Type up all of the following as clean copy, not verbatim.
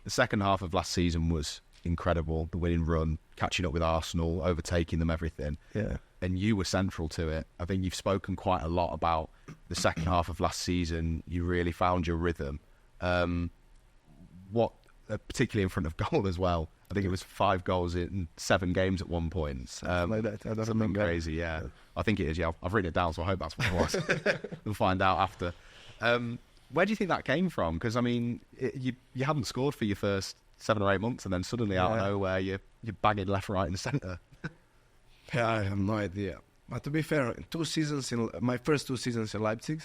the second half of last season was incredible. The winning run, catching up with Arsenal, overtaking them, everything. Yeah. And you were central to it. I think you've spoken quite a lot about the second half of last season. You really found your rhythm. Particularly in front of goal as well. I think it was 5 goals in 7 games at one point. Like that. I don't something remember. crazy, yeah. I think it is, yeah. I've written it down, so I hope that's what it was. We'll find out after. Where do you think that came from? Because, I mean, you hadn't scored for your first 7 or 8 months, and then suddenly out of nowhere, you're bagging left, right, and centre. Yeah, I have no idea. But to be fair, my first 2 seasons in Leipzig,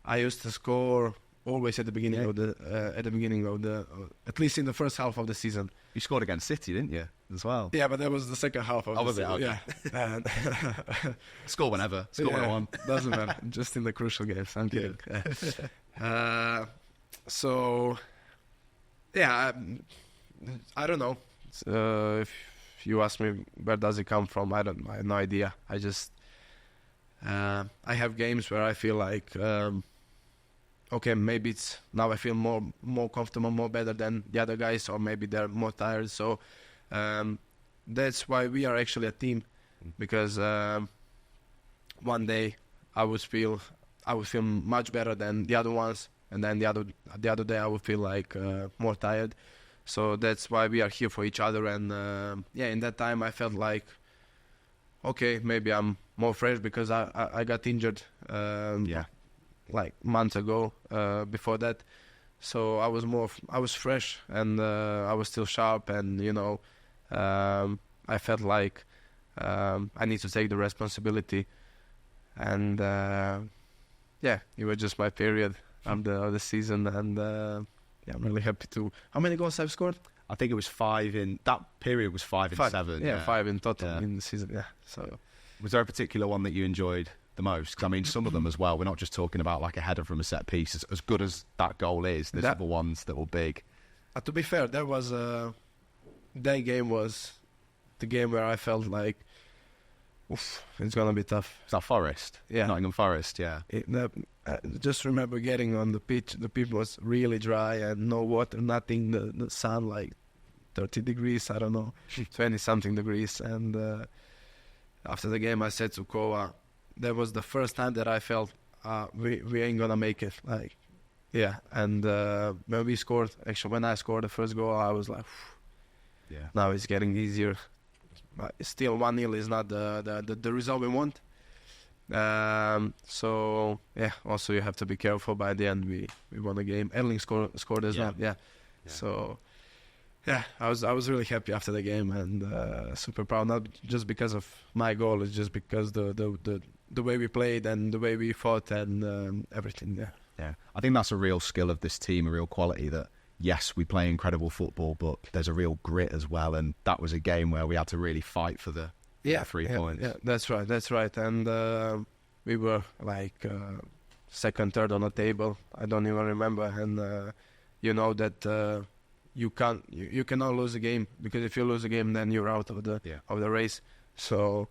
I used to score always at the beginning of the at least in the first half of the season. You scored against City, didn't you, as well? Yeah, but that was the second half of the season. Okay. Yeah. Score whenever. Score when I want. Doesn't matter. Just in the crucial games. I'm kidding. So, yeah, I don't know. If you ask me where does it come from, I have no idea. I just I have games where I feel like okay, maybe it's now I feel more comfortable, more better than the other guys, or maybe they're more tired. So that's why we are actually a team, because one day I would feel much better than the other ones, and then the other day I would feel like more tired. So that's why we are here for each other. And in that time I felt like, okay, maybe I'm more fresh because I got injured. Like months ago. Before that, so I was fresh, and I was still sharp, and I felt like I need to take the responsibility, and it was just my period of the season, and I'm really happy to. How many goals I've scored? I think it was 5 in that period. Was 5 in 7. Yeah, 5 in total in the season. Yeah. So, was there a particular one that you enjoyed the most? 'Cause I mean, some of them as well. We're not just talking about like a header from a set piece. As good as that goal is, there's other ones that were big. To be fair, there was that game was the game where I felt like, oof, it's gonna be tough. Is that Forest? Yeah, Nottingham Forest. Yeah. I just remember getting on the pitch. The pitch was really dry and no water, nothing. The sun like 30 degrees. I don't know, 20 something degrees. And after the game, I said to Kova, that was the first time that I felt we ain't gonna make it. Like, yeah. And when I scored the first goal, I was like, yeah. Now it's getting easier. But still, 1-0 is not the result we want. So yeah. Also, you have to be careful. By the end, we won the game. Erling scored as well. Yeah. So. Yeah, I was really happy after the game, and super proud. Not just because of my goal, it's just because the way we played and the way we fought and everything. Yeah. I think that's a real skill of this team, a real quality that, yes, we play incredible football, but there's a real grit as well. And that was a game where we had to really fight for the 3 points. Yeah, that's right. And we were like second, third on the table. I don't even remember. And you know that. You cannot lose a game, because if you lose a game, then you're out of the race. So,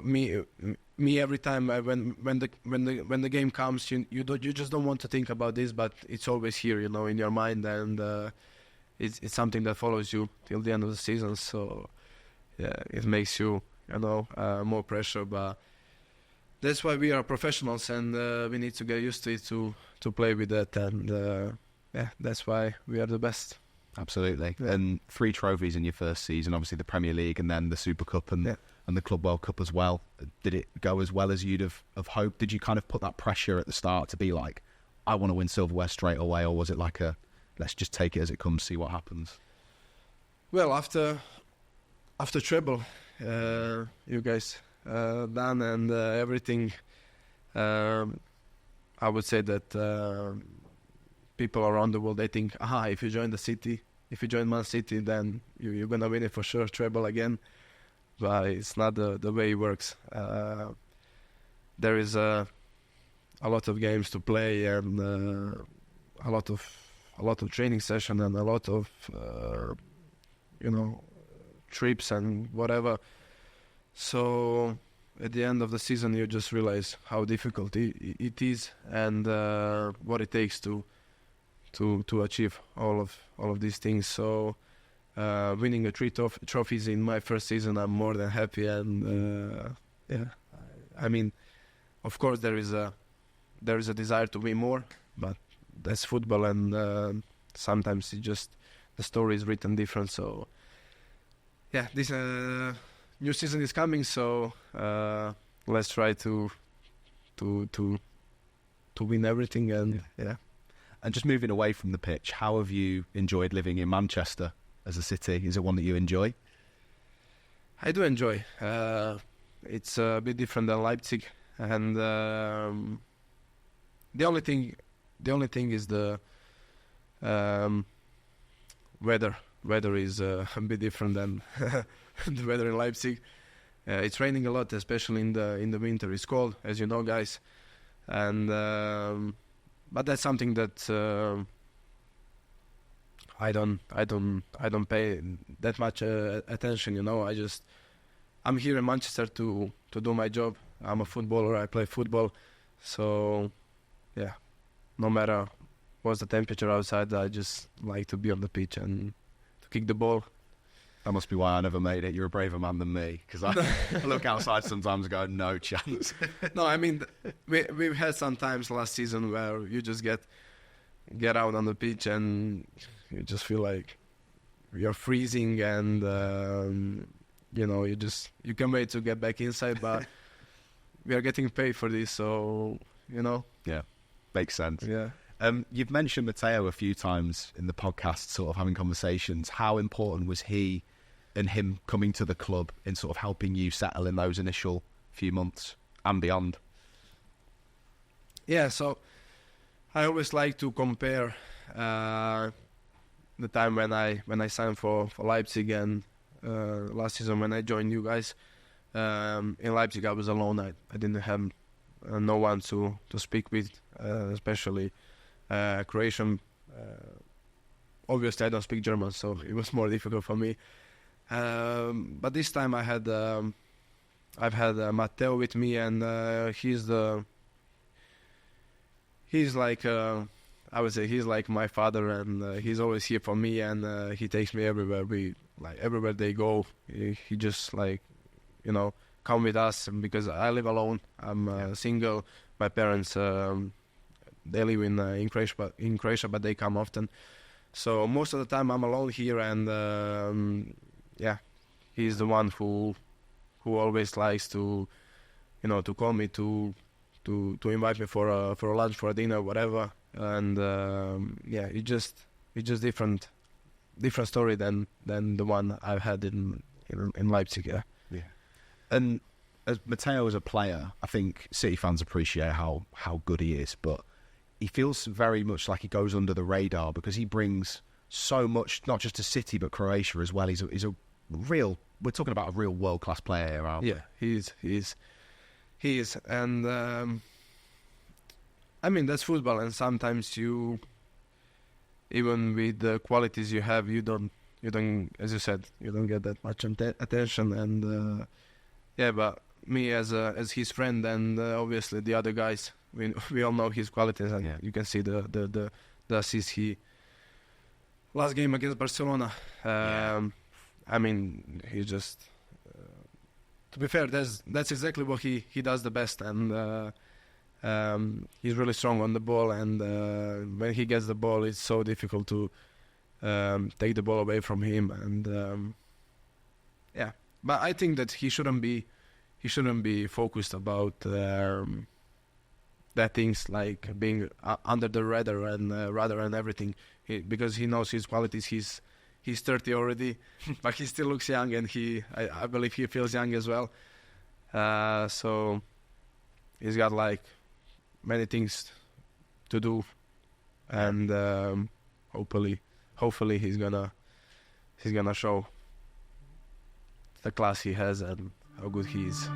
me every time when the game comes, you just don't want to think about this, but it's always here, in your mind, and it's something that follows you till the end of the season. So, yeah, it makes you more pressure, but. That's why we are professionals, and we need to get used to it to play with that, and that's why we are the best. Absolutely. Yeah. And 3 trophies in your first season, obviously the Premier League and then the Super Cup and the Club World Cup as well. Did it go as well as you'd have hoped? Did you kind of put that pressure at the start to be like, I want to win silverware straight away, or was it like let's just take it as it comes, see what happens? Well, after treble, you guys... done and everything. I would say that people around the world, they think, if you join Man City, then you're gonna win it for sure, treble again. But it's not the way it works. There is a lot of games to play, and a lot of training session, and a lot of trips and whatever. So at the end of the season, you just realize how difficult it is, and what it takes to achieve all of these things. So winning the three trophies in my first season, I'm more than happy. And I mean, of course there is a desire to win more, but that's football, and sometimes it just the story is written different. So yeah, this new season is coming, so let's try to win everything. And yeah. And just moving away from the pitch, how have you enjoyed living in Manchester as a city? Is it one that you enjoy? I do enjoy. It's a bit different than Leipzig, and the only thing is the weather. Weather is a bit different than the weather in Leipzig. It's raining a lot, especially in the winter. It's cold, as you know, guys, and but that's something that I don't pay that much attention. You know, I'm here in Manchester to do my job. I'm a footballer. I play football, so yeah. No matter what's the temperature outside, I just like to be on the pitch and to kick the ball. That must be why I never made it. You're a braver man than me, because I look outside sometimes and go, no chance. No, I mean, we've had some times last season where you just get out on the pitch and you just feel like you're freezing, and you know, you can't wait to get back inside, but we are getting paid for this, so you know. Yeah, makes sense. Yeah. You've mentioned Mateo a few times in the podcast, sort of having conversations. How important was he and him coming to the club in sort of helping you settle in those initial few months and beyond? Yeah, so I always like to compare the time when I signed for Leipzig and last season when I joined you guys. In Leipzig, I was alone. I didn't have no one to speak with, especially Croatian. Obviously, I don't speak German, so it was more difficult for me. But this time I've had Mateo with me, and he's like I would say he's like my father, and he's always here for me, and he takes me everywhere. Everywhere they go, he just like, you know, come with us, because I live alone. I'm single. My parents they live in Croatia, but they come often. So most of the time I'm alone here, and yeah, he's the one who always likes to, you know, to call me to invite me for a lunch, for a dinner, whatever. And yeah, it's just different story than the one I've had in Leipzig. Yeah. Yeah. And as Mateo as a player, I think City fans appreciate how good he is, but he feels very much like he goes under the radar because he brings so much, not just to City but Croatia as well. He's a real. We're talking about a real world-class player here, aren't we? Yeah, he is, and I mean, that's football, and sometimes you, even with the qualities you have, you don't, as you said, you don't get that much attention, and yeah, but me as his friend, and obviously the other guys, we all know his qualities, and you can see the assist last game against Barcelona. I mean, he just to be fair, that's exactly what he does the best, and he's really strong on the ball, and when he gets the ball, it's so difficult to take the ball away from him, and yeah. But I think that he shouldn't be focused about that things like being under the radar and everything, because he knows his qualities. He's 30 already, but he still looks young, and I believe he feels young as well. So he's got like many things to do, and hopefully he's gonna show the class he has and how good he is.